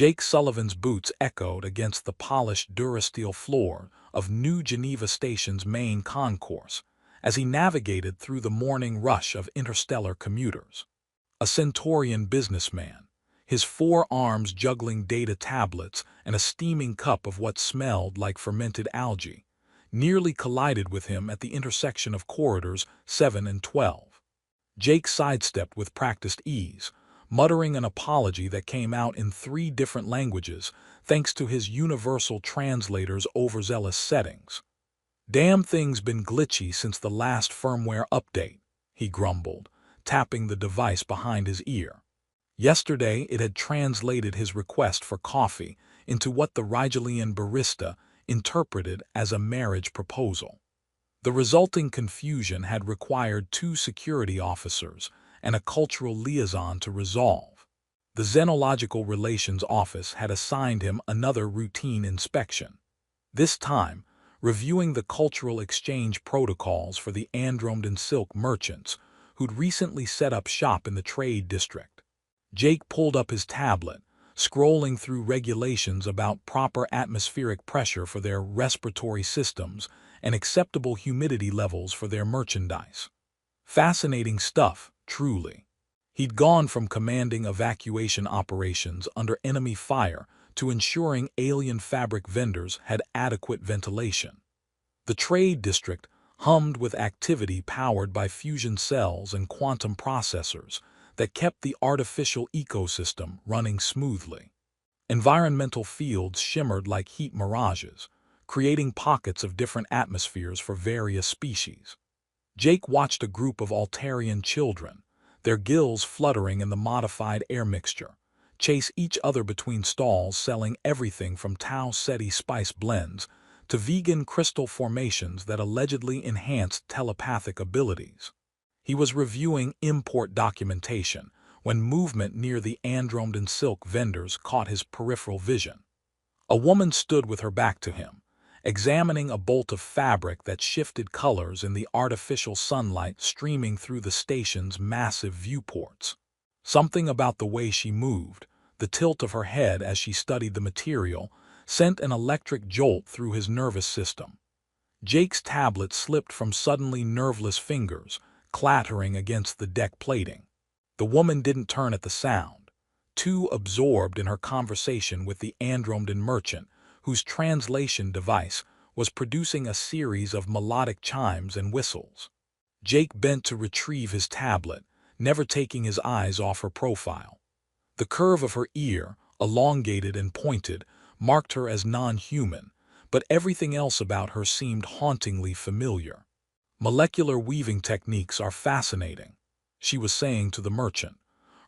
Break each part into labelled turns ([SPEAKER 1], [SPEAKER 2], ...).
[SPEAKER 1] Jake Sullivan's boots echoed against the polished durasteel floor of New Geneva Station's main concourse as he navigated through the morning rush of interstellar commuters. A Centaurian businessman, his 4 arms juggling data tablets and a steaming cup of what smelled like fermented algae, nearly collided with him at the intersection of corridors 7 and 12. Jake sidestepped with practiced ease, muttering an apology that came out in 3 different languages thanks to his universal translator's overzealous settings. "Damn thing's been glitchy since the last firmware update," he grumbled, tapping the device behind his ear. Yesterday it had translated his request for coffee into what the Rigelian barista interpreted as a marriage proposal. The resulting confusion had required 2 security officers and a cultural liaison to resolve. The Xenological Relations Office had assigned him another routine inspection, this time reviewing the cultural exchange protocols for the Andromeda silk merchants who'd recently set up shop in the trade district. Jake pulled up his tablet, scrolling through regulations about proper atmospheric pressure for their respiratory systems and acceptable humidity levels for their merchandise. Fascinating stuff, truly. He'd gone from commanding evacuation operations under enemy fire to ensuring alien fabric vendors had adequate ventilation. The trade district hummed with activity powered by fusion cells and quantum processors that kept the artificial ecosystem running smoothly. Environmental fields shimmered like heat mirages, creating pockets of different atmospheres for various species. Jake watched a group of Altarian children, their gills fluttering in the modified air mixture, chase each other between stalls selling everything from Tau Ceti spice blends to vegan crystal formations that allegedly enhanced telepathic abilities. He was reviewing import documentation when movement near the Andromedan silk vendors caught his peripheral vision. A woman stood with her back to him, examining a bolt of fabric that shifted colors in the artificial sunlight streaming through the station's massive viewports. Something about the way she moved, the tilt of her head as she studied the material, sent an electric jolt through his nervous system. Jake's tablet slipped from suddenly nerveless fingers, clattering against the deck plating. The woman didn't turn at the sound, too absorbed in her conversation with the Andromedan merchant, whose translation device was producing a series of melodic chimes and whistles. Jake bent to retrieve his tablet, never taking his eyes off her profile. The curve of her ear, elongated and pointed, marked her as non-human, but everything else about her seemed hauntingly familiar. "Molecular weaving techniques are fascinating," she was saying to the merchant,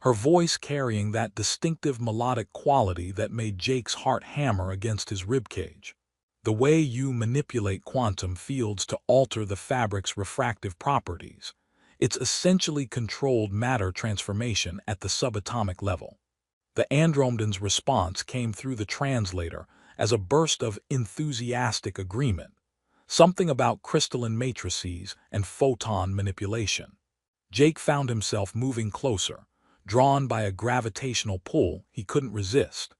[SPEAKER 1] her voice carrying that distinctive melodic quality that made Jake's heart hammer against his ribcage. "The way you manipulate quantum fields to alter the fabric's refractive properties. It's essentially controlled matter transformation at the subatomic level." The Andromedan's response came through the translator as a burst of enthusiastic agreement, something about crystalline matrices and photon manipulation. Jake found himself moving closer, drawn by a gravitational pull he couldn't resist.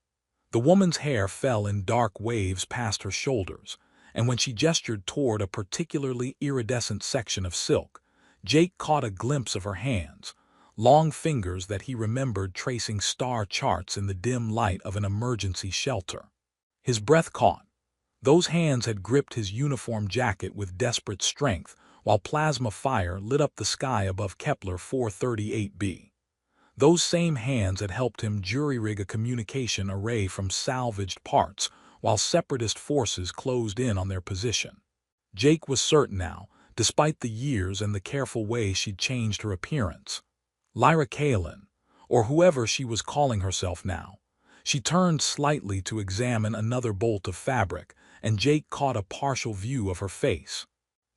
[SPEAKER 1] The woman's hair fell in dark waves past her shoulders, and when she gestured toward a particularly iridescent section of silk, Jake caught a glimpse of her hands, long fingers that he remembered tracing star charts in the dim light of an emergency shelter. His breath caught. Those hands had gripped his uniform jacket with desperate strength while plasma fire lit up the sky above Kepler 438b. Those same hands had helped him jury-rig a communication array from salvaged parts while separatist forces closed in on their position. Jake was certain now, despite the years and the careful way she'd changed her appearance. Lyra Kalin, or whoever she was calling herself now. She turned slightly to examine another bolt of fabric, and Jake caught a partial view of her face.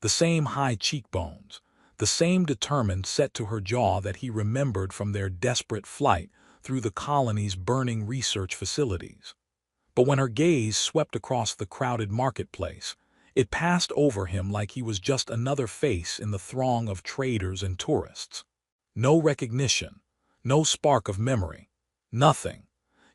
[SPEAKER 1] The same high cheekbones, the same determined set to her jaw that he remembered from their desperate flight through the colony's burning research facilities. But when her gaze swept across the crowded marketplace, it passed over him like he was just another face in the throng of traders and tourists. No recognition, no spark of memory, nothing.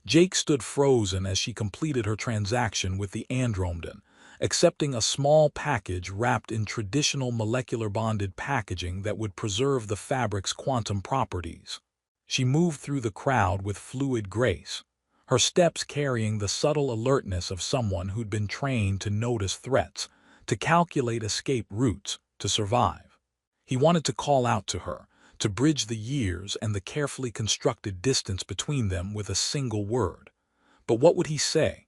[SPEAKER 1] Jake stood frozen as she completed her transaction with the Andromedan, accepting a small package wrapped in traditional molecular-bonded packaging that would preserve the fabric's quantum properties. She moved through the crowd with fluid grace, her steps carrying the subtle alertness of someone who'd been trained to notice threats, to calculate escape routes, to survive. He wanted to call out to her, to bridge the years and the carefully constructed distance between them with a single word. But what would he say?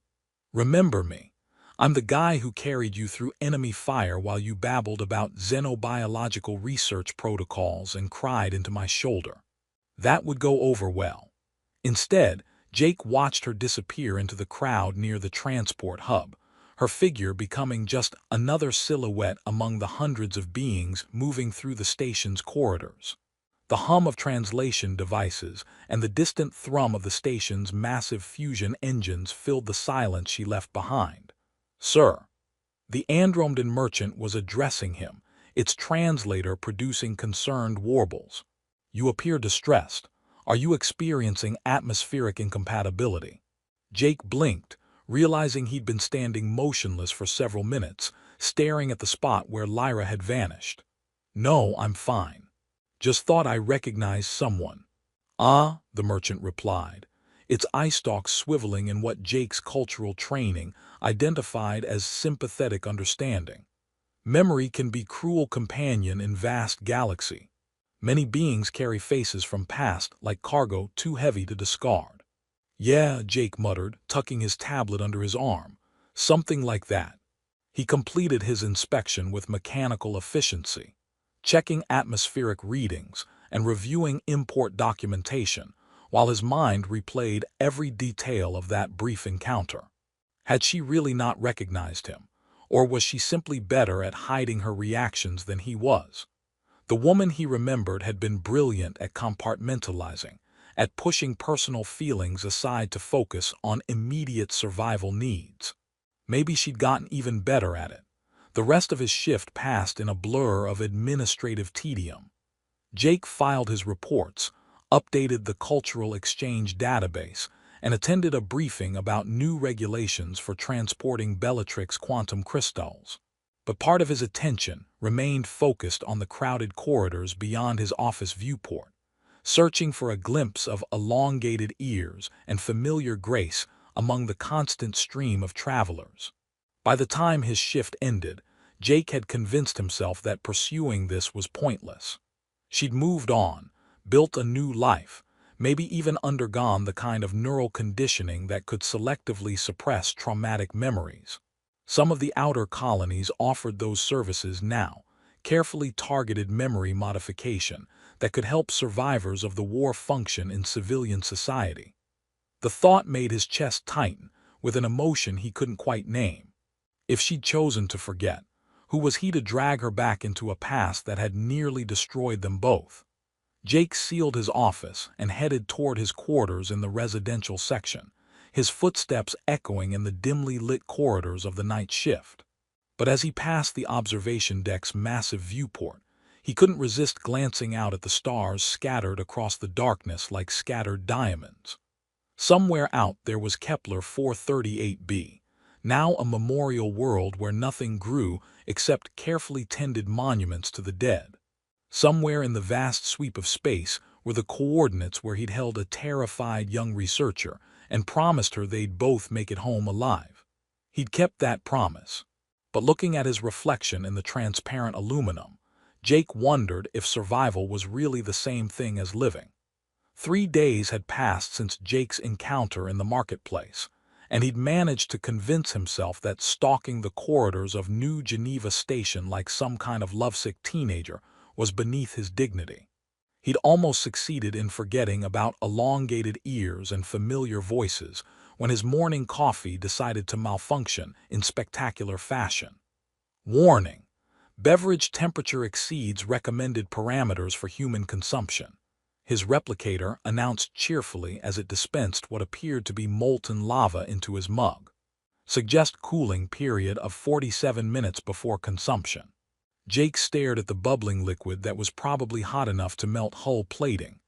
[SPEAKER 1] Remember me. I'm the guy who carried you through enemy fire while you babbled about xenobiological research protocols and cried into my shoulder. That would go over well. Instead, Jake watched her disappear into the crowd near the transport hub, her figure becoming just another silhouette among the hundreds of beings moving through the station's corridors. The hum of translation devices and the distant thrum of the station's massive fusion engines filled the silence she left behind. "Sir." The Andromedan merchant was addressing him, its translator producing concerned warbles. "You appear distressed. Are you experiencing atmospheric incompatibility?" Jake blinked, realizing he'd been standing motionless for several minutes, staring at the spot where Lyra had vanished. "No, I'm fine. Just thought I recognized someone." "Ah," the merchant replied, its eye stalks swiveling in what Jake's cultural training identified as sympathetic understanding. "Memory can be cruel companion in vast galaxy. Many beings carry faces from past like cargo too heavy to discard." "Yeah," Jake muttered, tucking his tablet under his arm. "Something like that." He completed his inspection with mechanical efficiency, checking atmospheric readings and reviewing import documentation, while his mind replayed every detail of that brief encounter. Had she really not recognized him, or was she simply better at hiding her reactions than he was? The woman he remembered had been brilliant at compartmentalizing, at pushing personal feelings aside to focus on immediate survival needs. Maybe she'd gotten even better at it. The rest of his shift passed in a blur of administrative tedium. Jake filed his reports, updated the cultural exchange database, and attended a briefing about new regulations for transporting Bellatrix quantum crystals. But part of his attention remained focused on the crowded corridors beyond his office viewport, searching for a glimpse of elongated ears and familiar grace among the constant stream of travelers. By the time his shift ended, Jake had convinced himself that pursuing this was pointless. She'd moved on, built a new life, maybe even undergone the kind of neural conditioning that could selectively suppress traumatic memories. Some of the outer colonies offered those services now, carefully targeted memory modification that could help survivors of the war function in civilian society. The thought made his chest tighten, with an emotion he couldn't quite name. If she'd chosen to forget, who was he to drag her back into a past that had nearly destroyed them both? Jake sealed his office and headed toward his quarters in the residential section, his footsteps echoing in the dimly lit corridors of the night shift. But as he passed the observation deck's massive viewport, he couldn't resist glancing out at the stars scattered across the darkness like scattered diamonds. Somewhere out there was Kepler 438b, now a memorial world where nothing grew except carefully tended monuments to the dead. Somewhere in the vast sweep of space were the coordinates where he'd held a terrified young researcher and promised her they'd both make it home alive. He'd kept that promise. But looking at his reflection in the transparent aluminum, Jake wondered if survival was really the same thing as living. 3 days had passed since Jake's encounter in the marketplace, and he'd managed to convince himself that stalking the corridors of New Geneva Station like some kind of lovesick teenager was beneath his dignity. He'd almost succeeded in forgetting about elongated ears and familiar voices when his morning coffee decided to malfunction in spectacular fashion. Warning: beverage temperature exceeds recommended parameters for human consumption, his replicator announced cheerfully as it dispensed what appeared to be molten lava into his mug. Suggest cooling period of 47 minutes before consumption. Jake stared at the bubbling liquid that was probably hot enough to melt hull plating.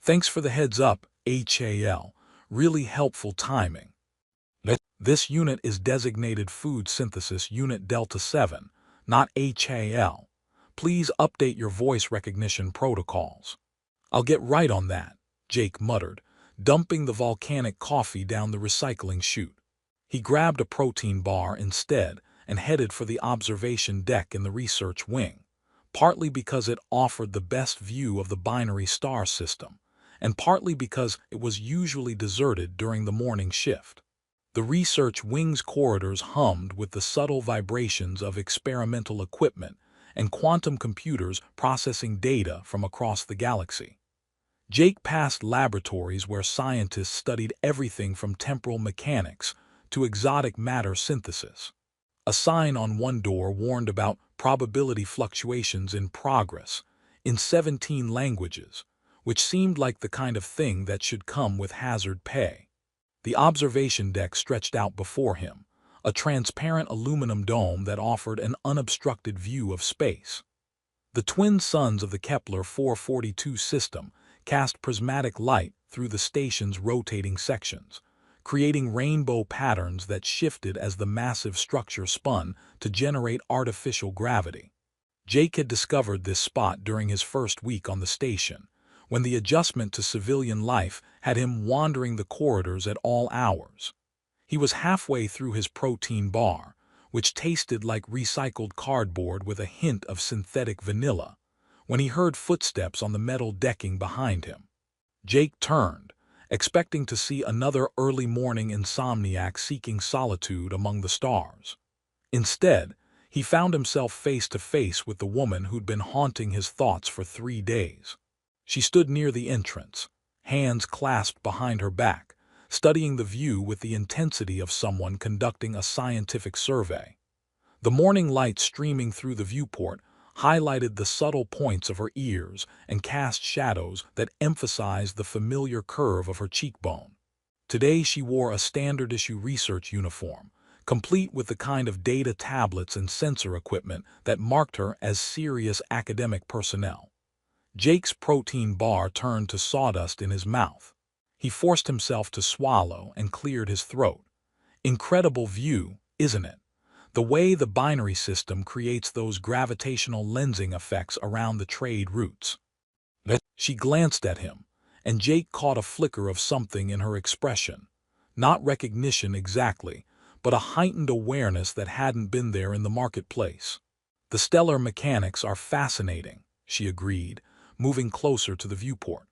[SPEAKER 1] "Thanks for the heads up, HAL," Really helpful timing. This unit is designated Food Synthesis Unit Delta 7, not HAL. Please update your voice recognition protocols. I'll get right on that, Jake muttered, dumping the volcanic coffee down the recycling chute. He grabbed a protein bar instead and headed for the observation deck in the research wing, partly because it offered the best view of the binary star system, and partly because it was usually deserted during the morning shift. The research wing's corridors hummed with the subtle vibrations of experimental equipment and quantum computers processing data from across the galaxy. Jake passed laboratories where scientists studied everything from temporal mechanics to exotic matter synthesis. A sign on one door warned about probability fluctuations in progress in 17 languages, which seemed like the kind of thing that should come with hazard pay. The observation deck stretched out before him, a transparent aluminum dome that offered an unobstructed view of space. The twin suns of the Kepler 442 system cast prismatic light through the station's rotating sections, creating rainbow patterns that shifted as the massive structure spun to generate artificial gravity. Jake had discovered this spot during his first week on the station, when the adjustment to civilian life had him wandering the corridors at all hours. He was halfway through his protein bar, which tasted like recycled cardboard with a hint of synthetic vanilla, when he heard footsteps on the metal decking behind him. Jake turned, expecting to see another early morning insomniac seeking solitude among the stars. Instead, he found himself face to face with the woman who'd been haunting his thoughts for 3 days. She stood near the entrance, hands clasped behind her back, studying the view with the intensity of someone conducting a scientific survey. The morning light streaming through the viewport highlighted the subtle points of her ears and cast shadows that emphasized the familiar curve of her cheekbone. Today she wore a standard-issue research uniform, complete with the kind of data tablets and sensor equipment that marked her as serious academic personnel. Jake's protein bar turned to sawdust in his mouth. He forced himself to swallow and cleared his throat. Incredible view, isn't it? The way the binary system creates those gravitational lensing effects around the trade routes. She glanced at him, and Jake caught a flicker of something in her expression. Not recognition exactly, but a heightened awareness that hadn't been there in the marketplace. The stellar mechanics are fascinating, she agreed, moving closer to the viewport.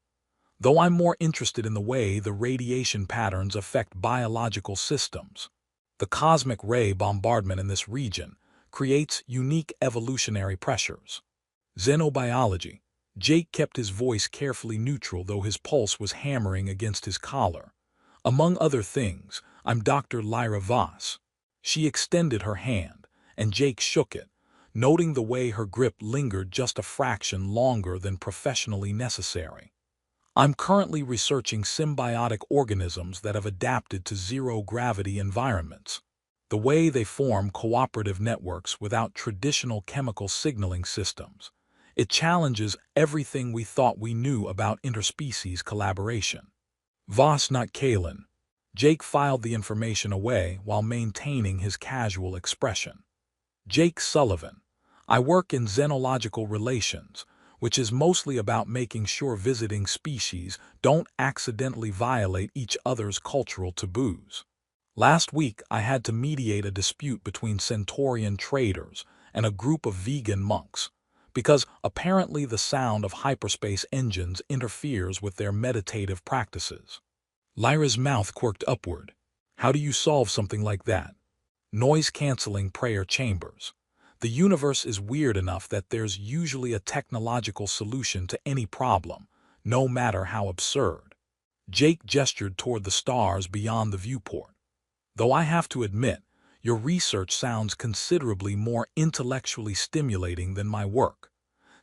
[SPEAKER 1] Though I'm more interested in the way the radiation patterns affect biological systems. The cosmic ray bombardment in this region creates unique evolutionary pressures. Xenobiology. Jake kept his voice carefully neutral, though his pulse was hammering against his collar. Among other things, I'm Dr. Lyra Voss. She extended her hand, and Jake shook it, noting the way her grip lingered just a fraction longer than professionally necessary. I'm currently researching symbiotic organisms that have adapted to zero-gravity environments. The way they form cooperative networks without traditional chemical signaling systems. It challenges everything we thought we knew about interspecies collaboration. Voss, not Kalin. Jake filed the information away while maintaining his casual expression. Jake Sullivan. I work in xenological relations, which is mostly about making sure visiting species don't accidentally violate each other's cultural taboos. Last week, I had to mediate a dispute between Centaurian traders and a group of vegan monks, because apparently the sound of hyperspace engines interferes with their meditative practices. Lyra's mouth quirked upward. How do you solve something like that? Noise-canceling prayer chambers. The universe is weird enough that there's usually a technological solution to any problem, no matter how absurd. Jake gestured toward the stars beyond the viewport. Though I have to admit, your research sounds considerably more intellectually stimulating than my work.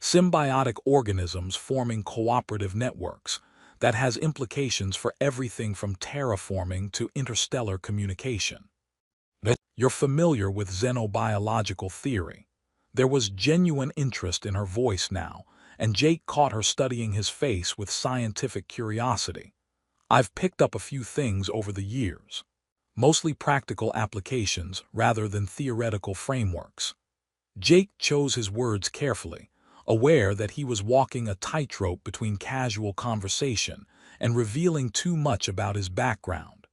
[SPEAKER 1] Symbiotic organisms forming cooperative networks. That has implications for everything from terraforming to interstellar communication. You're familiar with xenobiological theory. There was genuine interest in her voice now, and Jake caught her studying his face with scientific curiosity. I've picked up a few things over the years. Mostly practical applications rather than theoretical frameworks. Jake chose his words carefully, aware that he was walking a tightrope between casual conversation and revealing too much about his background.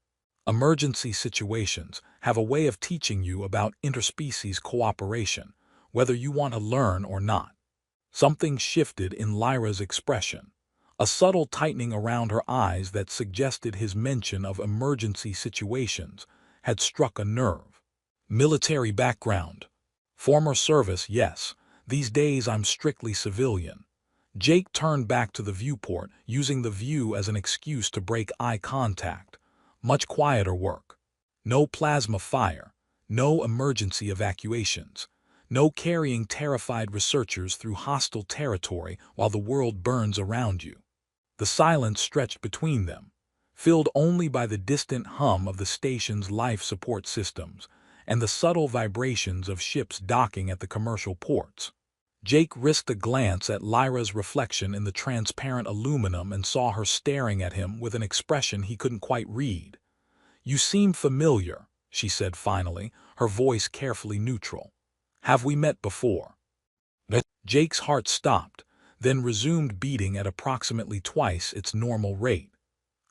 [SPEAKER 1] Emergency situations have a way of teaching you about interspecies cooperation, whether you want to learn or not. Something shifted in Lyra's expression, a subtle tightening around her eyes that suggested his mention of emergency situations had struck a nerve. Military background. Former service, yes. These days I'm strictly civilian. Jake turned back to the viewport, using the view as an excuse to break eye contact. Much quieter work. No plasma fire. No emergency evacuations. No carrying terrified researchers through hostile territory while the world burns around you. The silence stretched between them, filled only by the distant hum of the station's life support systems and the subtle vibrations of ships docking at the commercial ports. Jake risked a glance at Lyra's reflection in the transparent aluminum and saw her staring at him with an expression he couldn't quite read. "You seem familiar," she said finally, her voice carefully neutral. "Have we met before?" Jake's heart stopped, then resumed beating at approximately twice its normal rate.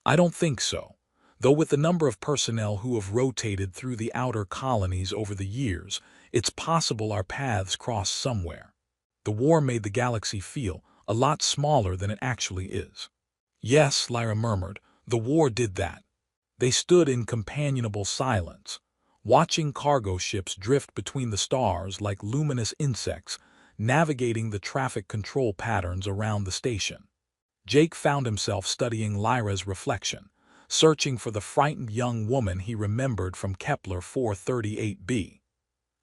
[SPEAKER 1] "I don't think so, though with the number of personnel who have rotated through the outer colonies over the years, it's possible our paths crossed somewhere. The war made the galaxy feel a lot smaller than it actually is." "Yes," Lyra murmured, "the war did that." They stood in companionable silence, watching cargo ships drift between the stars like luminous insects, navigating the traffic control patterns around the station. Jake found himself studying Lyra's reflection, searching for the frightened young woman he remembered from Kepler 438b.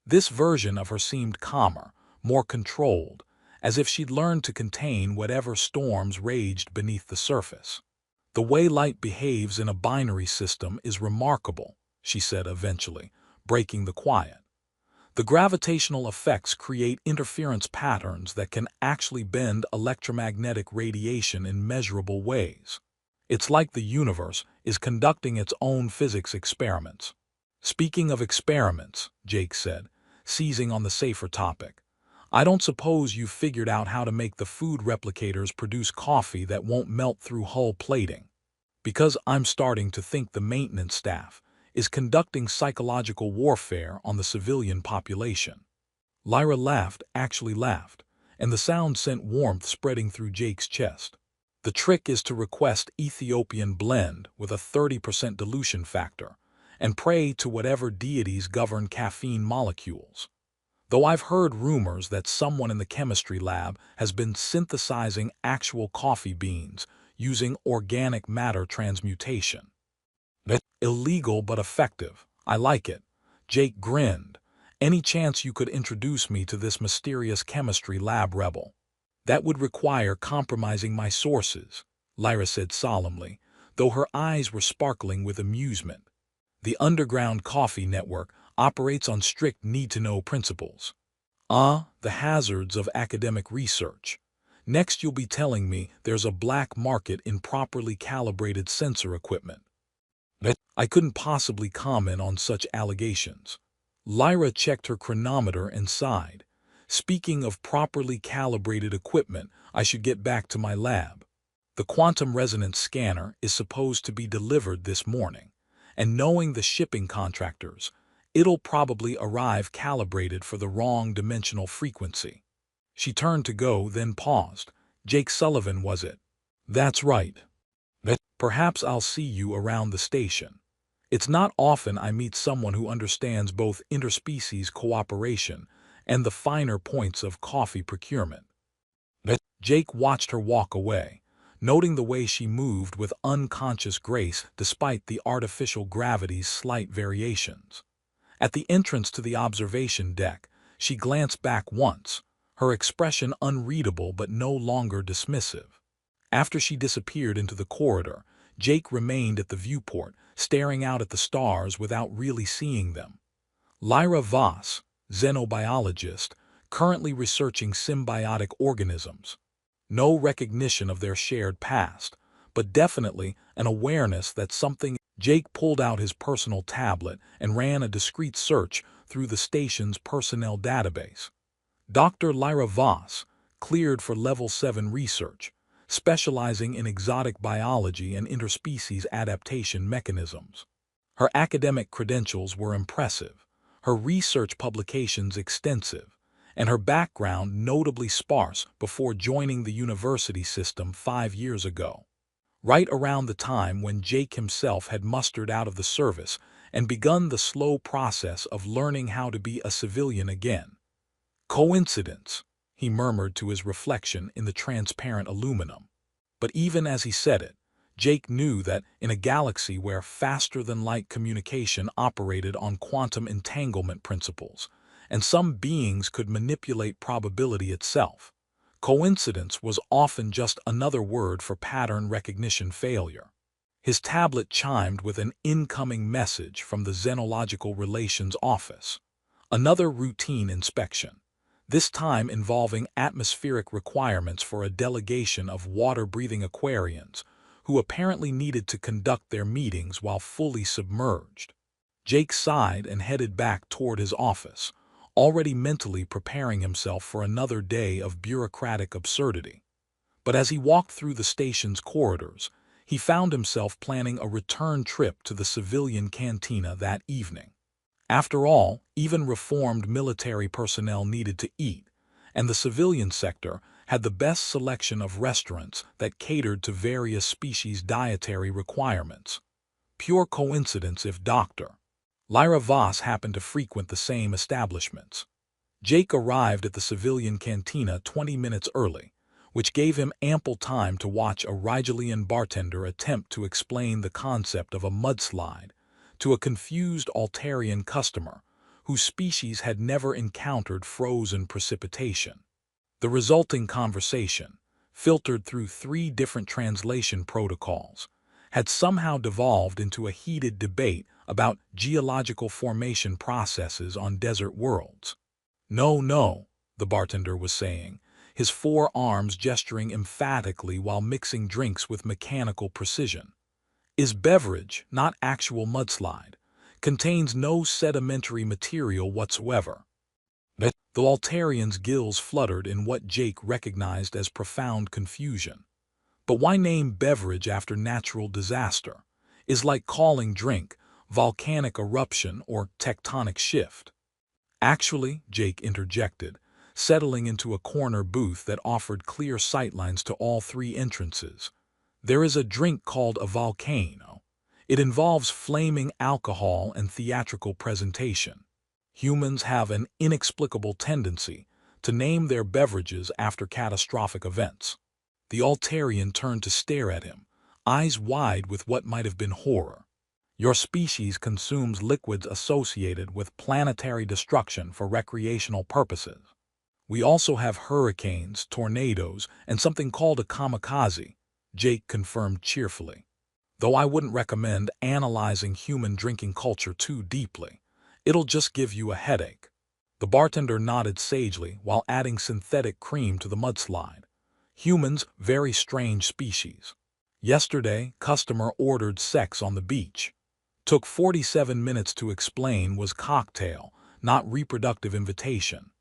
[SPEAKER 1] This version of her seemed calmer, more controlled, as if she'd learned to contain whatever storms raged beneath the surface. "The way light behaves in a binary system is remarkable," she said eventually, breaking the quiet. "The gravitational effects create interference patterns that can actually bend electromagnetic radiation in measurable ways. It's like the universe is conducting its own physics experiments." "Speaking of experiments," Jake said, seizing on the safer topic, "I don't suppose you've figured out how to make the food replicators produce coffee that won't melt through hull plating? Because I'm starting to think the maintenance staff is conducting psychological warfare on the civilian population." Lyra laughed, actually laughed, and the sound sent warmth spreading through Jake's chest. "The trick is to request Ethiopian blend with a 30% dilution factor and pray to whatever deities govern caffeine molecules. Though I've heard rumors that someone in the chemistry lab has been synthesizing actual coffee beans using organic matter transmutation." "Illegal but effective. I like it." Jake grinned. "Any chance you could introduce me to this mysterious chemistry lab rebel?" "That would require compromising my sources," Lyra said solemnly, though her eyes were sparkling with amusement. "The Underground Coffee Network operates on strict need-to-know principles." The hazards of academic research. Next you'll be telling me there's a black market in properly calibrated sensor equipment." I couldn't possibly comment on such allegations. Lyra checked her chronometer and sighed. "Speaking of properly calibrated equipment, I should get back to my lab. The quantum resonance scanner is supposed to be delivered this morning, and knowing the shipping contractors, it'll probably arrive calibrated for the wrong dimensional frequency." She turned to go, then paused. "Jake Sullivan, was it?" "That's right." "Perhaps I'll see you around the station. It's not often I meet someone who understands both interspecies cooperation and the finer points of coffee procurement." Jake watched her walk away, noting the way she moved with unconscious grace despite the artificial gravity's slight variations. At the entrance to the observation deck, she glanced back once, her expression unreadable but no longer dismissive. After she disappeared into the corridor, Jake remained at the viewport, staring out at the stars without really seeing them. Lyra Voss, xenobiologist, currently researching symbiotic organisms. No recognition of their shared past, but definitely an awareness that something. Jake pulled out his personal tablet and ran a discreet search through the station's personnel database. Dr. Lyra Voss, cleared for Level 7 research, specializing in exotic biology and interspecies adaptation mechanisms. Her academic credentials were impressive, her research publications extensive, and her background notably sparse before joining the university system 5 years ago. Right around the time when Jake himself had mustered out of the service and begun the slow process of learning how to be a civilian again. Coincidence, he murmured to his reflection in the transparent aluminum. But even as he said it, Jake knew that in a galaxy where faster-than-light communication operated on quantum entanglement principles, and some beings could manipulate probability itself, coincidence was often just another word for pattern recognition failure. His tablet chimed with an incoming message from the Xenological Relations Office. Another routine inspection, this time involving atmospheric requirements for a delegation of water-breathing Aquarians who apparently needed to conduct their meetings while fully submerged. Jake sighed and headed back toward his office, already mentally preparing himself for another day of bureaucratic absurdity. But as he walked through the station's corridors, he found himself planning a return trip to the civilian cantina that evening. After all, even reformed military personnel needed to eat, and the civilian sector had the best selection of restaurants that catered to various species' dietary requirements. Pure coincidence if Dr. Lyra Voss happened to frequent the same establishments. Jake arrived at the civilian cantina 20 minutes early, which gave him ample time to watch a Rigelian bartender attempt to explain the concept of a mudslide to a confused Altarian customer whose species had never encountered frozen precipitation. The resulting conversation, filtered through 3 different translation protocols, had somehow devolved into a heated debate about geological formation processes on desert worlds. "No, no," the bartender was saying, his 4 arms gesturing emphatically while mixing drinks with mechanical precision. "Is beverage, not actual mudslide, contains no sedimentary material whatsoever." The Altarian's gills fluttered in what Jake recognized as profound confusion. But why name beverage after natural disaster? Is like calling drink volcanic eruption or tectonic shift. "Actually," Jake interjected, settling into a corner booth that offered clear sightlines to all 3 entrances, "there is a drink called a volcano. It involves flaming alcohol and theatrical presentation. Humans have an inexplicable tendency to name their beverages after catastrophic events." The Altarian turned to stare at him, eyes wide with what might have been horror. "Your species consumes liquids associated with planetary destruction for recreational purposes. We also have hurricanes, tornadoes, and something called a kamikaze," Jake confirmed cheerfully. "Though I wouldn't recommend analyzing human drinking culture too deeply. It'll just give you a headache." The bartender nodded sagely while adding synthetic cream to the mudslide. "Humans, very strange species. Yesterday, customer ordered sex on the beach. Took 47 minutes to explain was cocktail, not reproductive invitation."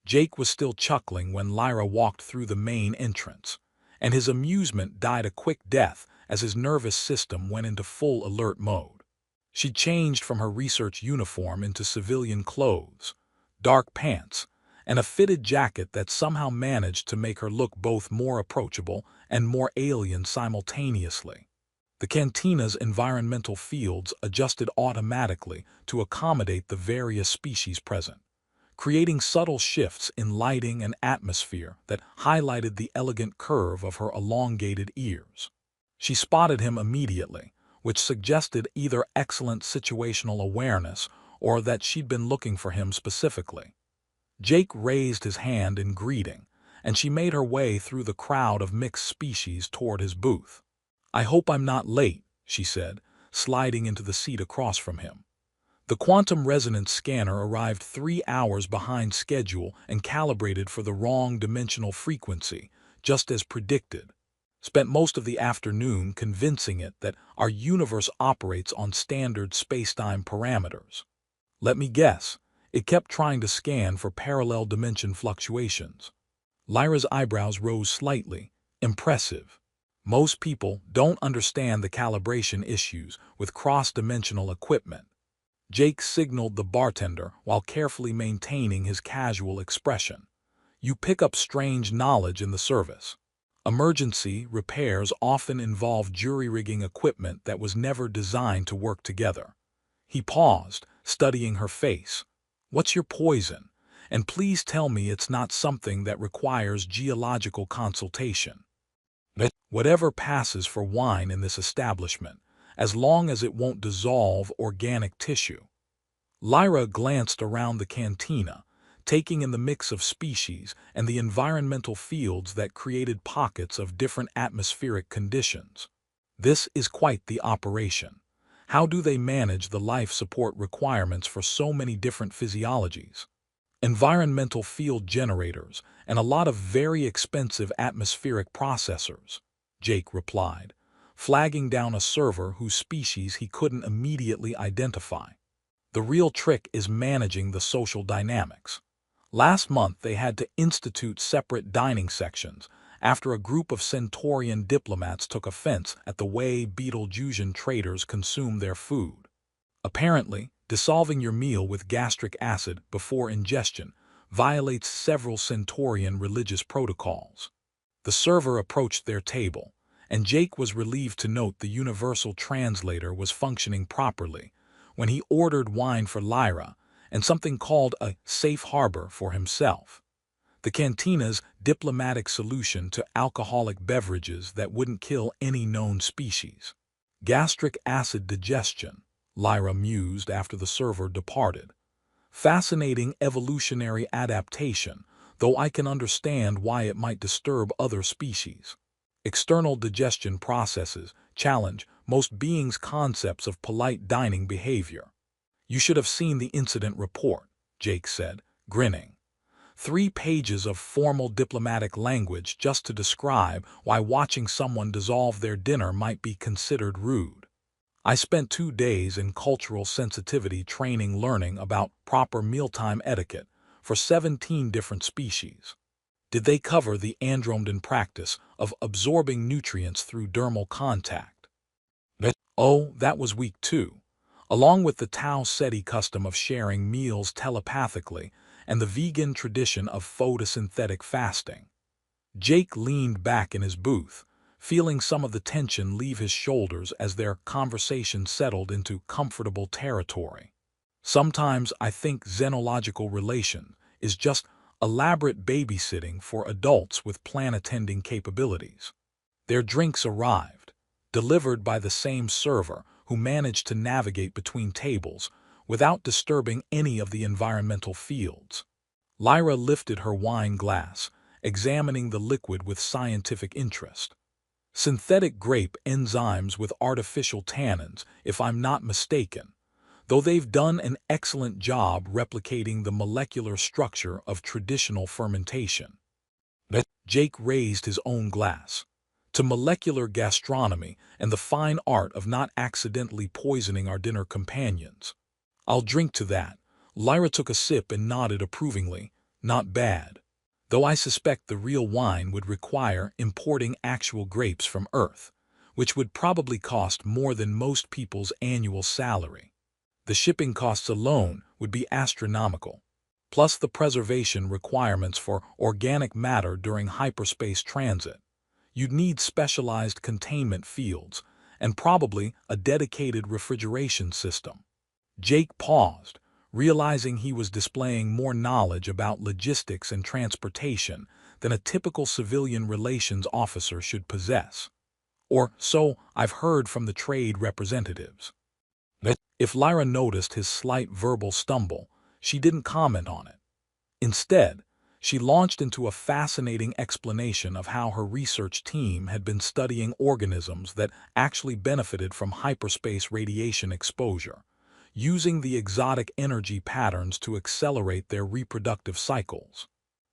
[SPEAKER 1] Jake was still chuckling when Lyra walked through the main entrance, and his amusement died a quick death as his nervous system went into full alert mode. She changed from her research uniform into civilian clothes, dark pants, and a fitted jacket that somehow managed to make her look both more approachable and more alien simultaneously. The cantina's environmental fields adjusted automatically to accommodate the various species present, creating subtle shifts in lighting and atmosphere that highlighted the elegant curve of her elongated ears. She spotted him immediately, which suggested either excellent situational awareness or that she'd been looking for him specifically. Jake raised his hand in greeting, and she made her way through the crowd of mixed species toward his booth. "I hope I'm not late," she said, sliding into the seat across from him. The quantum resonance scanner arrived 3 hours behind schedule and calibrated for the wrong dimensional frequency, just as predicted. Spent most of the afternoon convincing it that our universe operates on standard spacetime parameters. Let me guess, it kept trying to scan for parallel dimension fluctuations. Lyra's eyebrows rose slightly. Impressive. Most people don't understand the calibration issues with cross-dimensional equipment. Jake signaled the bartender while carefully maintaining his casual expression. You pick up strange knowledge in the service. Emergency repairs often involve jury-rigging equipment that was never designed to work together. He paused, studying her face. What's your poison? And please tell me it's not something that requires geological consultation. Whatever passes for wine in this establishment, as long as it won't dissolve organic tissue. Lyra glanced around the cantina, taking in the mix of species and the environmental fields that created pockets of different atmospheric conditions. This is quite the operation. How do they manage the life support requirements for so many different physiologies? Environmental field generators and a lot of very expensive atmospheric processors, Jake replied, flagging down a server whose species he couldn't immediately identify. The real trick is managing the social dynamics. Last month they had to institute separate dining sections after a group of Centaurian diplomats took offense at the way Betelgeusian traders consume their food. Apparently, dissolving your meal with gastric acid before ingestion violates several Centaurian religious protocols. The server approached their table, and Jake was relieved to note the universal translator was functioning properly when he ordered wine for Lyra and something called a safe harbor for himself. The cantina's diplomatic solution to alcoholic beverages that wouldn't kill any known species. Gastric acid digestion, Lyra mused after the server departed. Fascinating evolutionary adaptation, though I can understand why it might disturb other species. External digestion processes challenge most beings' concepts of polite dining behavior. You should have seen the incident report, Jake said, grinning. 3 pages of formal diplomatic language just to describe why watching someone dissolve their dinner might be considered rude. I spent 2 days in cultural sensitivity training learning about proper mealtime etiquette for 17 different species. Did they cover the Andromedan practice of absorbing nutrients through dermal contact? Oh, that was week 2. Along with the Tau Ceti custom of sharing meals telepathically and the vegan tradition of photosynthetic fasting. Jake leaned back in his booth, feeling some of the tension leave his shoulders as their conversation settled into comfortable territory. Sometimes I think xenological relation is just elaborate babysitting for adults with plan-attending capabilities. Their drinks arrived, delivered by the same server who managed to navigate between tables without disturbing any of the environmental fields. Lyra lifted her wine glass, examining the liquid with scientific interest. Synthetic grape enzymes with artificial tannins, if I'm not mistaken, though they've done an excellent job replicating the molecular structure of traditional fermentation. Jake raised his own glass. To molecular gastronomy and the fine art of not accidentally poisoning our dinner companions. I'll drink to that. Lyra took a sip and nodded approvingly. Not bad. Though I suspect the real wine would require importing actual grapes from Earth, which would probably cost more than most people's annual salary. The shipping costs alone would be astronomical, plus the preservation requirements for organic matter during hyperspace transit. You'd need specialized containment fields and probably a dedicated refrigeration system. Jake paused, realizing he was displaying more knowledge about logistics and transportation than a typical civilian relations officer should possess. Or so I've heard from the trade representatives. If Lyra noticed his slight verbal stumble, she didn't comment on it. Instead, she launched into a fascinating explanation of how her research team had been studying organisms that actually benefited from hyperspace radiation exposure, using the exotic energy patterns to accelerate their reproductive cycles.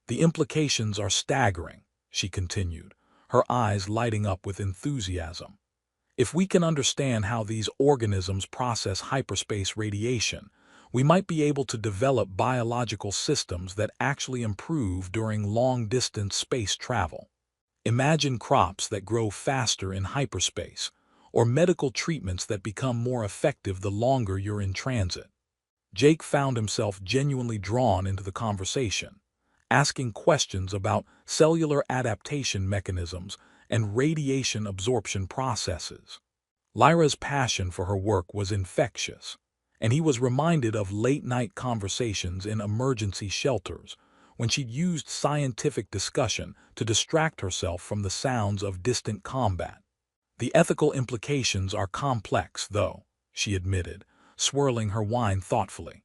[SPEAKER 1] The implications are staggering, she continued, her eyes lighting up with enthusiasm. If we can understand how these organisms process hyperspace radiation, we might be able to develop biological systems that actually improve during long-distance space travel. Imagine crops that grow faster in hyperspace, or medical treatments that become more effective the longer you're in transit. Jake found himself genuinely drawn into the conversation, asking questions about cellular adaptation mechanisms and radiation absorption processes. Lyra's passion for her work was infectious, and he was reminded of late-night conversations in emergency shelters when she'd used scientific discussion to distract herself from the sounds of distant combat. The ethical implications are complex, though, she admitted, swirling her wine thoughtfully.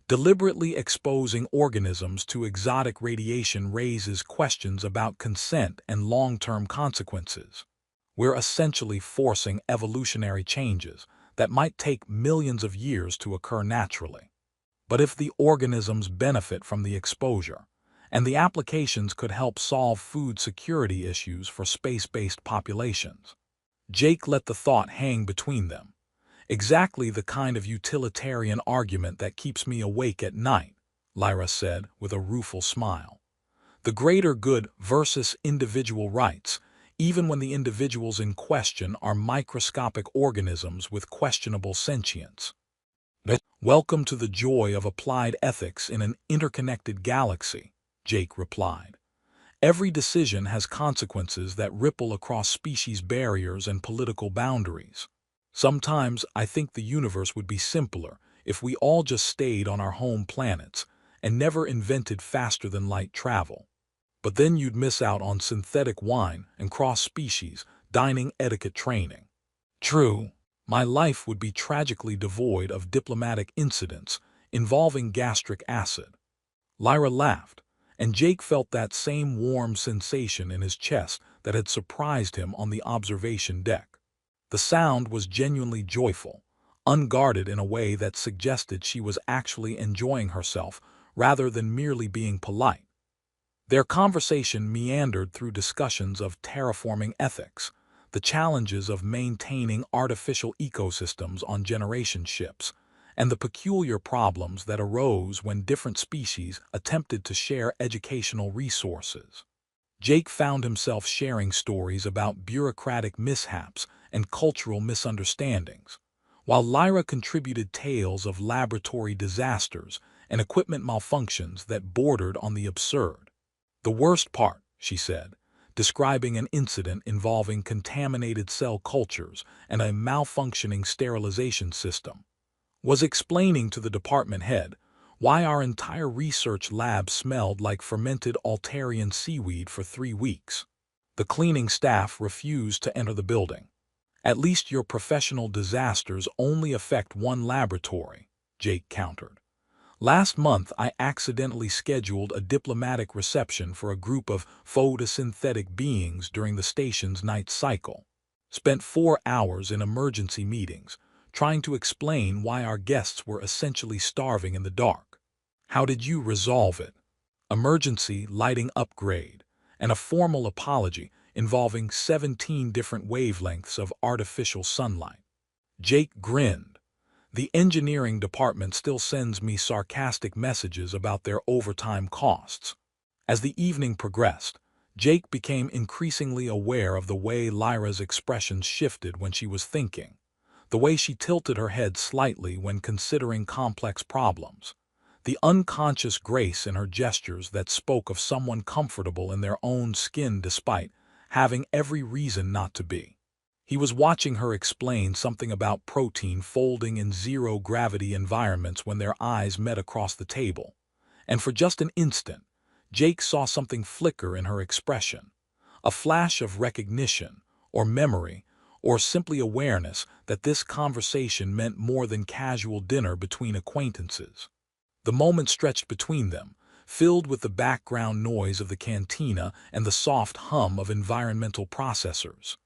[SPEAKER 1] Deliberately exposing organisms to exotic radiation raises questions about consent and long-term consequences. We're essentially forcing evolutionary changes that might take millions of years to occur naturally. But if the organisms benefit from the exposure, and the applications could help solve food security issues for space-based populations, Jake let the thought hang between them. Exactly the kind of utilitarian argument that keeps me awake at night, Lyra said with a rueful smile. The greater good versus individual rights, even when the individuals in question are microscopic organisms with questionable sentience. Welcome to the joy of applied ethics in an interconnected galaxy, Jake replied. Every decision has consequences that ripple across species barriers and political boundaries. Sometimes I think the universe would be simpler if we all just stayed on our home planets and never invented faster-than-light travel. But then you'd miss out on synthetic wine and cross-species dining etiquette training. True, my life would be tragically devoid of diplomatic incidents involving gastric acid. Lyra laughed, and Jake felt that same warm sensation in his chest that had surprised him on the observation deck. The sound was genuinely joyful, unguarded in a way that suggested she was actually enjoying herself rather than merely being polite. Their conversation meandered through discussions of terraforming ethics, the challenges of maintaining artificial ecosystems on generation ships, and the peculiar problems that arose when different species attempted to share educational resources. Jake found himself sharing stories about bureaucratic mishaps and cultural misunderstandings, while Lyra contributed tales of laboratory disasters and equipment malfunctions that bordered on the absurd. The worst part, she said, describing an incident involving contaminated cell cultures and a malfunctioning sterilization system, was explaining to the department head why our entire research lab smelled like fermented Altarian seaweed for 3 weeks. The cleaning staff refused to enter the building. At least your professional disasters only affect one laboratory, Jake countered. Last month, I accidentally scheduled a diplomatic reception for a group of photosynthetic beings during the station's night cycle. Spent 4 hours in emergency meetings, trying to explain why our guests were essentially starving in the dark. How did you resolve it? Emergency lighting upgrade, and a formal apology involving 17 different wavelengths of artificial sunlight. Jake grinned. The engineering department still sends me sarcastic messages about their overtime costs. As the evening progressed, Jake became increasingly aware of the way Lyra's expressions shifted when she was thinking, the way she tilted her head slightly when considering complex problems, the unconscious grace in her gestures that spoke of someone comfortable in their own skin despite having every reason not to be. He was watching her explain something about protein folding in zero-gravity environments when their eyes met across the table, and for just an instant, Jake saw something flicker in her expression, a flash of recognition, or memory, or simply awareness that this conversation meant more than casual dinner between acquaintances. The moment stretched between them, filled with the background noise of the cantina and the soft hum of environmental processors.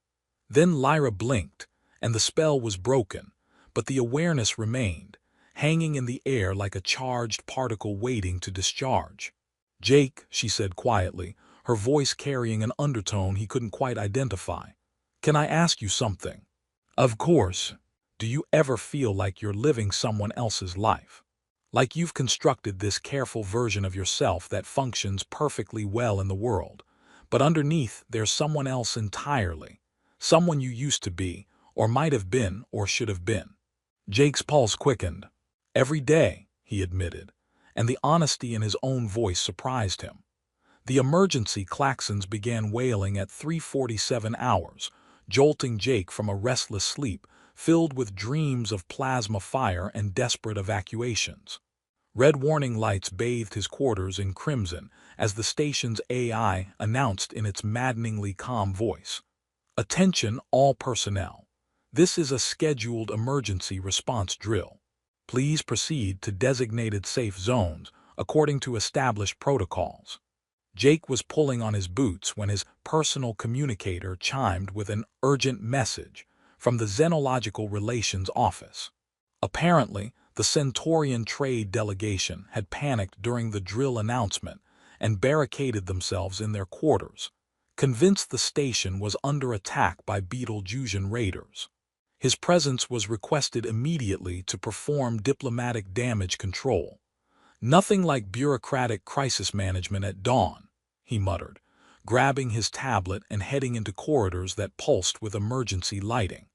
[SPEAKER 1] Then Lyra blinked, and the spell was broken, but the awareness remained, hanging in the air like a charged particle waiting to discharge. Jake, she said quietly, her voice carrying an undertone he couldn't quite identify. "Can I ask you something?" "Of course." "Do you ever feel like you're living someone else's life? Like you've constructed this careful version of yourself that functions perfectly well in the world, but underneath there's someone else entirely, someone you used to be, or might have been, or should have been?" Jake's pulse quickened. "Every day," he admitted, and the honesty in his own voice surprised him. The emergency klaxons began wailing at 3:47 hours, jolting Jake from a restless sleep filled with dreams of plasma fire and desperate evacuations. Red warning lights bathed his quarters in crimson as the station's AI announced in its maddeningly calm voice, "Attention all personnel. This is a scheduled emergency response drill. Please proceed to designated safe zones according to established protocols." Jake was pulling on his boots when his personal communicator chimed with an urgent message from the Xenological Relations Office. Apparently, the Centaurian trade delegation had panicked during the drill announcement and barricaded themselves in their quarters, convinced the station was under attack by Betelgeusian raiders. His presence was requested immediately to perform diplomatic damage control. "Nothing like bureaucratic crisis management at dawn," he muttered, grabbing his tablet and heading into corridors that pulsed with emergency lighting.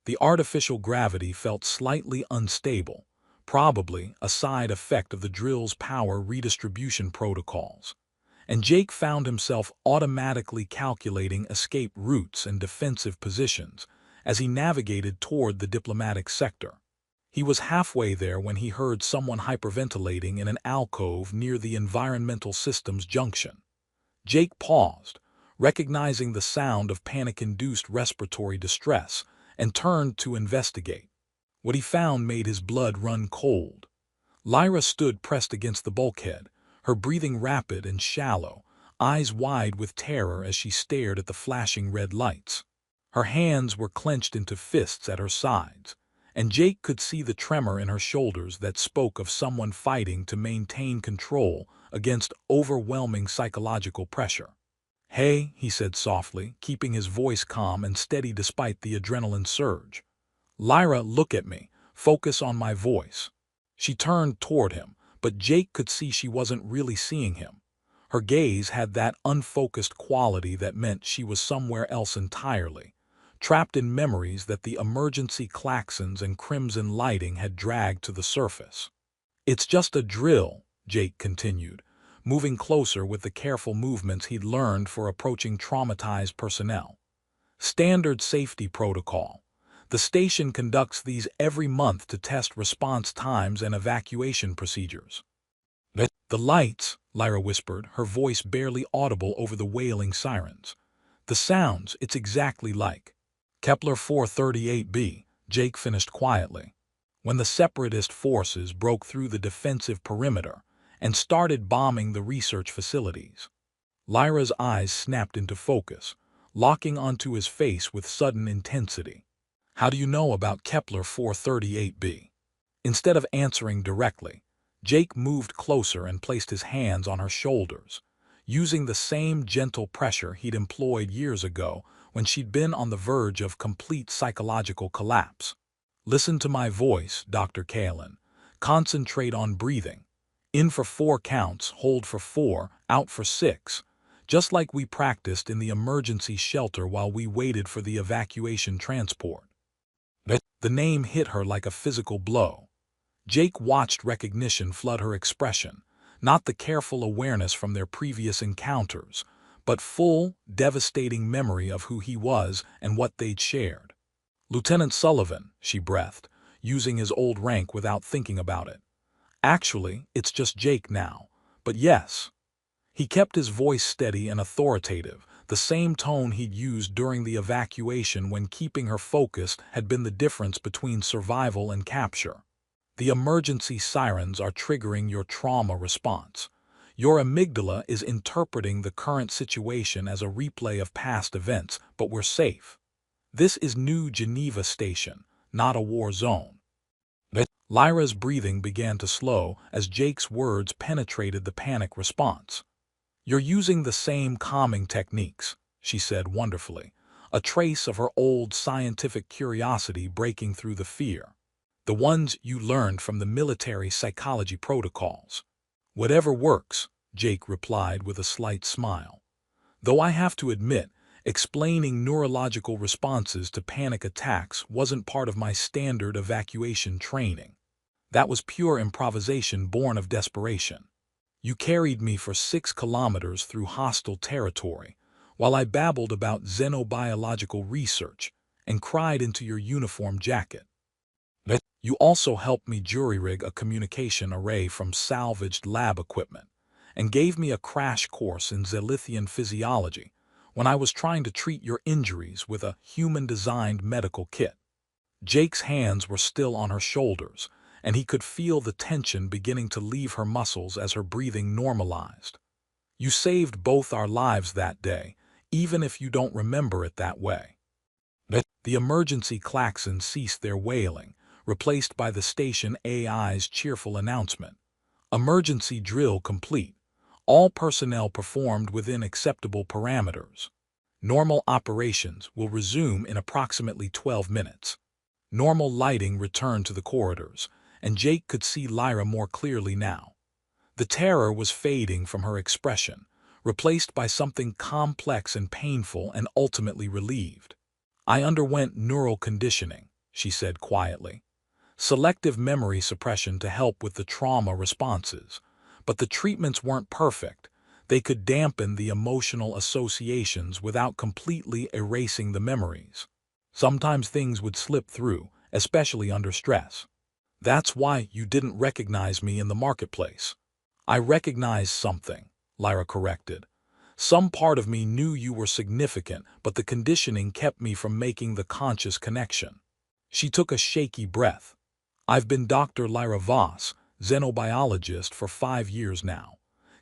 [SPEAKER 1] The artificial gravity felt slightly unstable, probably a side effect of the drill's power redistribution protocols, and Jake found himself automatically calculating escape routes and defensive positions as he navigated toward the diplomatic sector. He was halfway there when he heard someone hyperventilating in an alcove near the environmental systems junction. Jake paused, recognizing the sound of panic-induced respiratory distress, and turned to investigate. What he found made his blood run cold. Lyra stood pressed against the bulkhead, her breathing rapid and shallow, eyes wide with terror as she stared at the flashing red lights. Her hands were clenched into fists at her sides, and Jake could see the tremor in her shoulders that spoke of someone fighting to maintain control against overwhelming psychological pressure. "Hey," he said softly, keeping his voice calm and steady despite the adrenaline surge. "Lyra, look at me. Focus on my voice." She turned toward him, but Jake could see she wasn't really seeing him. Her gaze had that unfocused quality that meant she was somewhere else entirely, trapped in memories that the emergency klaxons and crimson lighting had dragged to the surface. "It's just a drill," Jake continued, moving closer with the careful movements he'd learned for approaching traumatized personnel. "Standard safety protocol. The station conducts these every month to test response times and evacuation procedures." "The lights," Lyra whispered, her voice barely audible over the wailing sirens. "The sounds, it's exactly like Kepler 438b, Jake finished quietly. "When the separatist forces broke through the defensive perimeter and started bombing the research facilities." Lyra's eyes snapped into focus, locking onto his face with sudden intensity. "How do you know about Kepler 438b?" Instead of answering directly, Jake moved closer and placed his hands on her shoulders, using the same gentle pressure he'd employed years ago when she'd been on the verge of complete psychological collapse. "Listen to my voice, Dr. Kalin. Concentrate on breathing. In for 4 counts, hold for 4, out for 6, just like we practiced in the emergency shelter while we waited for the evacuation transport." The name hit her like a physical blow. Jake watched recognition flood her expression, not the careful awareness from their previous encounters, but full, devastating memory of who he was and what they'd shared. "Lieutenant Sullivan," she breathed, using his old rank without thinking about it. "Actually, it's just Jake now, but yes." He kept his voice steady and authoritative, the same tone he'd used during the evacuation when keeping her focused had been the difference between survival and capture. "The emergency sirens are triggering your trauma response. Your amygdala is interpreting the current situation as a replay of past events, but we're safe. This is New Geneva Station, not a war zone." Lyra's breathing began to slow as Jake's words penetrated the panic response. You're using the same calming techniques, she said wonderfully, a trace of her old scientific curiosity breaking through the fear. The ones you learned from the military psychology protocols. Whatever works, Jake replied with a slight smile. Though I have to admit, explaining neurological responses to panic attacks wasn't part of my standard evacuation training. That was pure improvisation born of desperation. You carried me for 6 kilometers through hostile territory, while I babbled about xenobiological research and cried into your uniform jacket. You also helped me jury-rig a communication array from salvaged lab equipment, and gave me a crash course in Zilithian physiology when I was trying to treat your injuries with a human-designed medical kit. Jake's hands were still on her shoulders, and he could feel the tension beginning to leave her muscles as her breathing normalized. You saved both our lives that day, even if you don't remember it that way. The emergency klaxons ceased their wailing, replaced by the station AI's cheerful announcement. Emergency drill complete. All personnel performed within acceptable parameters. Normal operations will resume in approximately 12 minutes. Normal lighting returned to the corridors, and Jake could see Lyra more clearly now. The terror was fading from her expression, replaced by something complex and painful and ultimately relieved. I underwent neural conditioning, she said quietly. Selective memory suppression to help with the trauma responses. But the treatments weren't perfect. They could dampen the emotional associations without completely erasing the memories. Sometimes things would slip through, especially under stress. That's why you didn't recognize me in the marketplace. I recognized something, Lyra corrected. Some part of me knew you were significant, but the conditioning kept me from making the conscious connection. She took a shaky breath. I've been Dr. Lyra Voss, xenobiologist, for 5 years now.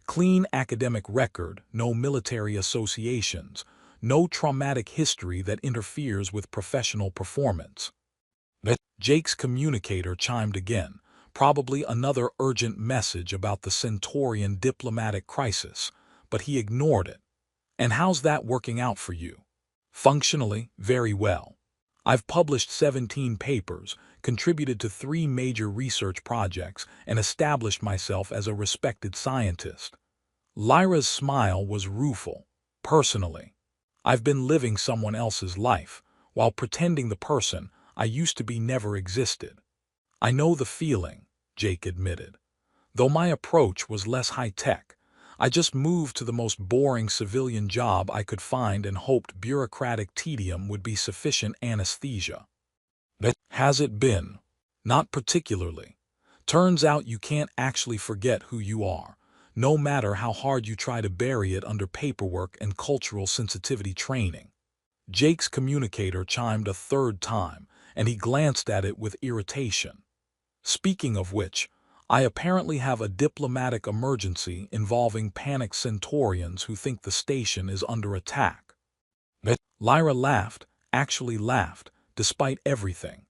[SPEAKER 1] Clean academic record, no military associations, no traumatic history that interferes with professional performance. Jake's communicator chimed again, probably another urgent message about the Centaurian diplomatic crisis, but he ignored it. And how's that working out for you? Functionally, very well. I've published 17 papers, contributed to 3 major research projects, and established myself as a respected scientist. Lyra's smile was rueful. Personally, I've been living someone else's life, while pretending the person I used to be never existed. I know the feeling, Jake admitted. Though my approach was less high-tech, I just moved to the most boring civilian job I could find and hoped bureaucratic tedium would be sufficient anesthesia. But has it been? Not particularly. Turns out you can't actually forget who you are, no matter how hard you try to bury it under paperwork and cultural sensitivity training. Jake's communicator chimed a 3rd time, and he glanced at it with irritation. Speaking of which, I apparently have a diplomatic emergency involving panicked Centaurians who think the station is under attack. Lyra laughed, actually laughed, despite everything.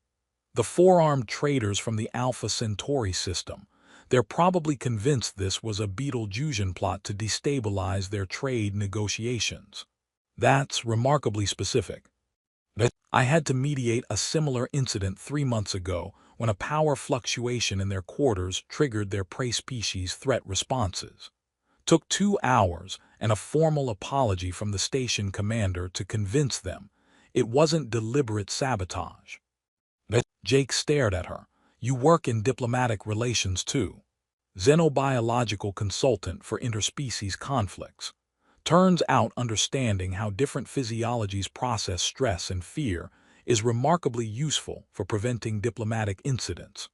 [SPEAKER 1] The 4-armed traders from the Alpha Centauri system, they're probably convinced this was a Betelgeusian plot to destabilize their trade negotiations. That's remarkably specific. I had to mediate a similar incident 3 months ago when a power fluctuation in their quarters triggered their prey-species threat responses. Took 2 hours and a formal apology from the station commander to convince them it wasn't deliberate sabotage. Jake stared at her. You work in diplomatic relations too. Xenobiological consultant for interspecies conflicts. Turns out understanding how different physiologies process stress and fear is remarkably useful for preventing diplomatic incidents.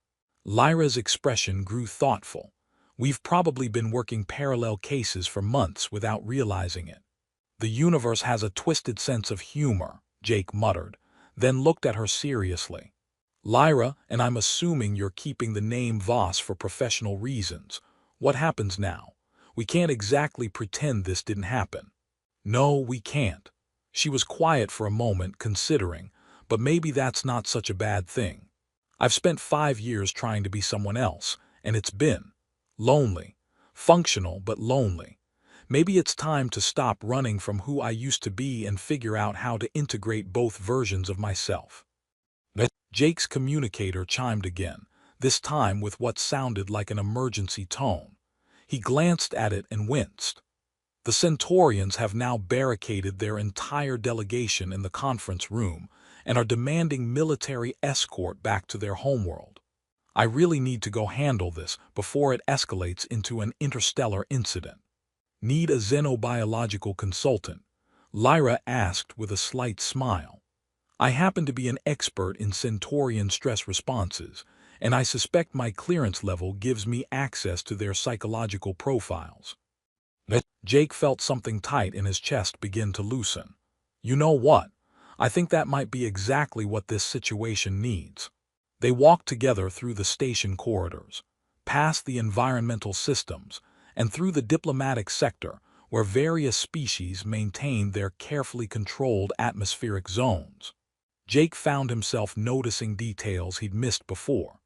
[SPEAKER 1] Lyra's expression grew thoughtful. We've probably been working parallel cases for months without realizing it. The universe has a twisted sense of humor, Jake muttered, then looked at her seriously. Lyra, and I'm assuming you're keeping the name Voss for professional reasons. What happens now? We can't exactly pretend this didn't happen. No, we can't. She was quiet for a moment, considering, but maybe that's not such a bad thing. I've spent 5 years trying to be someone else, and it's been lonely. Functional, but lonely. Maybe it's time to stop running from who I used to be and figure out how to integrate both versions of myself. Jake's communicator chimed again, this time with what sounded like an emergency tone. He glanced at it and winced. The Centaurians have now barricaded their entire delegation in the conference room and are demanding military escort back to their homeworld. I really need to go handle this before it escalates into an interstellar incident. Need a xenobiological consultant? Lyra asked with a slight smile. I happen to be an expert in Centaurian stress responses, and I suspect my clearance level gives me access to their psychological profiles. Jake felt something tight in his chest begin to loosen. You know what? I think that might be exactly what this situation needs. They walked together through the station corridors, past the environmental systems, and through the diplomatic sector, where various species maintained their carefully controlled atmospheric zones. Jake found himself noticing details he'd missed before.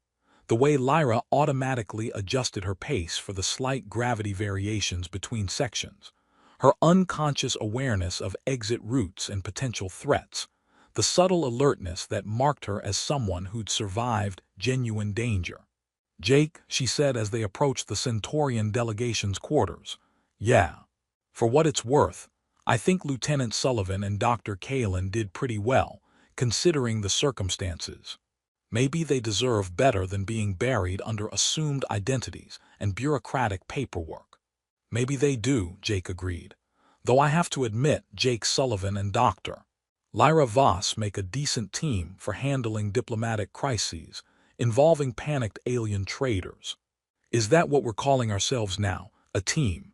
[SPEAKER 1] The way Lyra automatically adjusted her pace for the slight gravity variations between sections, her unconscious awareness of exit routes and potential threats, the subtle alertness that marked her as someone who'd survived genuine danger. Jake, she said as they approached the Centaurian delegation's quarters. Yeah. For what it's worth, I think Lieutenant Sullivan and Dr. Kalin did pretty well, considering the circumstances. Maybe they deserve better than being buried under assumed identities and bureaucratic paperwork. Maybe they do, Jake agreed. Though I have to admit Jake Sullivan and Dr. Lyra Voss make a decent team for handling diplomatic crises involving panicked alien traders. Is that what we're calling ourselves now, a team?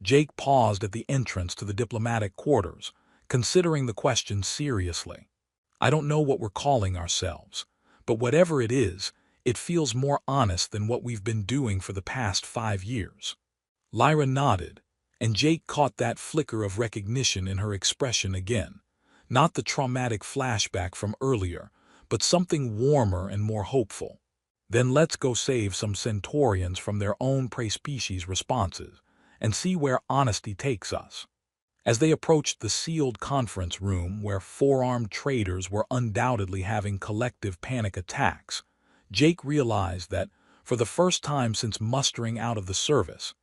[SPEAKER 1] Jake paused at the entrance to the diplomatic quarters, considering the question seriously. I don't know what we're calling ourselves, but whatever it is, it feels more honest than what we've been doing for the past 5 years. Lyra nodded, and Jake caught that flicker of recognition in her expression again. Not the traumatic flashback from earlier, but something warmer and more hopeful. Then let's go save some Centaurians from their own prey-species responses, and see where honesty takes us. As they approached the sealed conference room where four-armed traders were undoubtedly having collective panic attacks, Jake realized that, for the first time since mustering out of the service,